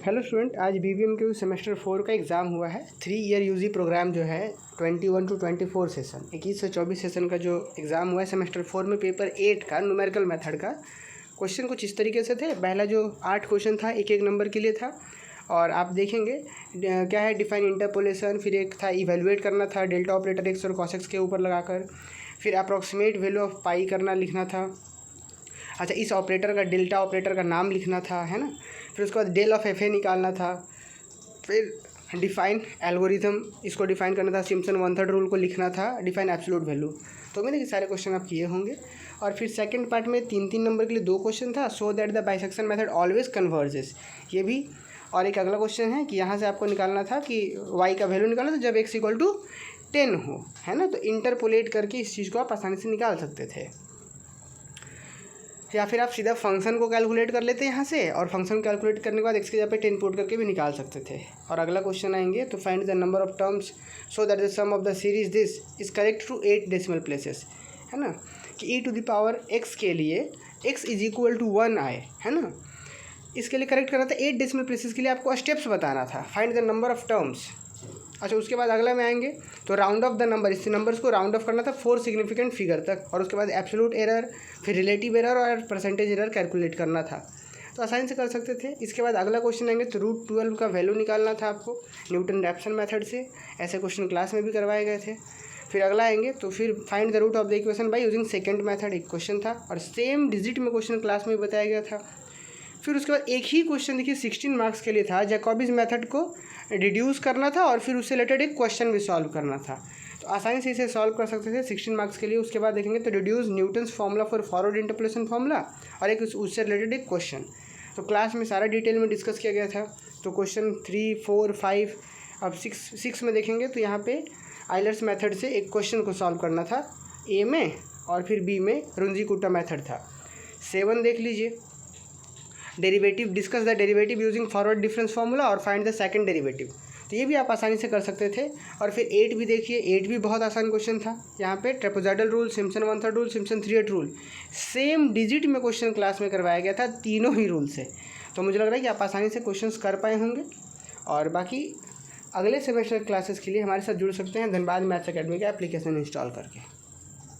Hello student, आज BBMQ semester 4 का exam हुआ है। 3 ईयर यूजी प्रोग्राम जो है 21 to 24 सेशन 21 से 24 सेशन का जो एग्ज़ाम हुआ है सेमेस्टर 4 में पेपर 8 का न्यूमेरिकल मेथड का क्वेश्चन कुछ इस तरीके से थे। पहला जो 8 क्वेश्चन था एक नंबर के लिए था और आप देखेंगे क्या है डिफाइन इंटरपोलेशन, फिर एक था इवेलुएट करना था डेल्टा ऑपरेटर एक्स और कॉस एक्स के ऊपर लगाकर, फिर अप्रॉक्सीमेट वैल्यू ऑफ पाई करना लिखना था। अच्छा, इस ऑपरेटर का डेल्टा ऑपरेटर का नाम लिखना था, है ना। फिर उसके बाद डेल ऑफ FA निकालना था। फिर डिफाइन एल्गोरिथम, इसको डिफाइन करना था। सिम्पसन 1/3 रूल को लिखना था। Define absolute value. तो मैंने कि सारे क्वेश्चन आप किए होंगे। और फिर सेकंड पार्ट में 3 नंबर के लिए 2 क्वेश्चन था। सो that the bisection method always converges, ये भी। और एक अगला क्वेश्चन है कि यहाँ से आपको निकालना था कि y का वैल्यू निकालना था जब x = 10 हो, है ना। तो इंटरपोलेट करके इस चीज़ को आप आसानी से निकाल सकते थे, या फिर आप सीधा फंक्शन को कैलकुलेट कर लेते यहाँ से और फंक्शन कैलकुलेट करने के बाद x की जगह पे 10 पुट करके भी निकाल सकते थे। और अगला क्वेश्चन आएंगे तो find the number of terms so that the sum of the series this is correct to 8 decimal places, है ना। कि e⁻x के लिए x = 1 आए, है ना। इसके लिए करेक्ट करना था 8 डेसिमल प्लेसेस के लिए आपको स्टेप्स बताना था। Find the number of terms. अच्छा, उसके बाद अगला में आएंगे तो राउंड ऑफ द नंबर, इस नंबर्स को राउंड ऑफ करना था 4 सिग्निफिकेंट फिगर तक। और उसके बाद एब्सोल्यूट एरर, फिर रिलेटिव एरर और परसेंटेज एरर कैलकुलेट करना था। तो आसानी से कर सकते थे। इसके बाद अगला क्वेश्चन आएंगे तो √12 का वैल्यू निकालना था आपको न्यूटन रैप्सन मेथड से। ऐसे क्वेश्चन क्लास में भी करवाए गए थे। फिर अगला आएंगे तो फिर find the root of the equation by using second method, एक क्वेश्चन था और सेम डिजिट में क्वेश्चन क्लास में बताया गया था। फिर उसके बाद एक ही क्वेश्चन देखिए 16 मार्क्स के लिए था, जैकोबिज मेथड को रिड्यूस करना था और फिर उससे रिलेटेड एक क्वेश्चन भी सॉल्व करना था। तो आसानी से इसे सॉल्व कर सकते थे 16 मार्क्स के लिए। उसके बाद देखेंगे तो reduce Newton's formula for forward interpolation formula और एक उससे रिलेटेड एक क्वेश्चन। तो क्लास में सारा डिटेल में डिस्कस किया गया था। तो क्वेश्चन 3, 4, 5 अब 6 में देखेंगे तो यहाँ पे आइलर्स मेथड से एक क्वेश्चन को सॉल्व करना था A में, और फिर B में रुंजी-कुट्टा मेथड था। 7 देख लीजिए, derivative, discuss the derivative using forward difference formula और फाइंड द सेकंड डेरिवेटिव। तो ये भी आप आसानी से कर सकते थे। और फिर 8 भी देखिए, 8 भी बहुत आसान क्वेश्चन था। यहाँ पे trapezoidal rule, Simpson 1/3 rule, Simpson 3/8 rule, same digit में क्वेश्चन क्लास में करवाया गया था, तीनों ही रूल से। तो मुझे लग रहा है कि आप आसानी से क्वेश्चन कर पाए होंगे। और बाकी अगले सेमेस्टर क्लासेस के लिए हमारे साथ जुड़ सकते हैं धनबाद मैथ्स अकेडमी का एप्लीकेशन इंस्टॉल करके।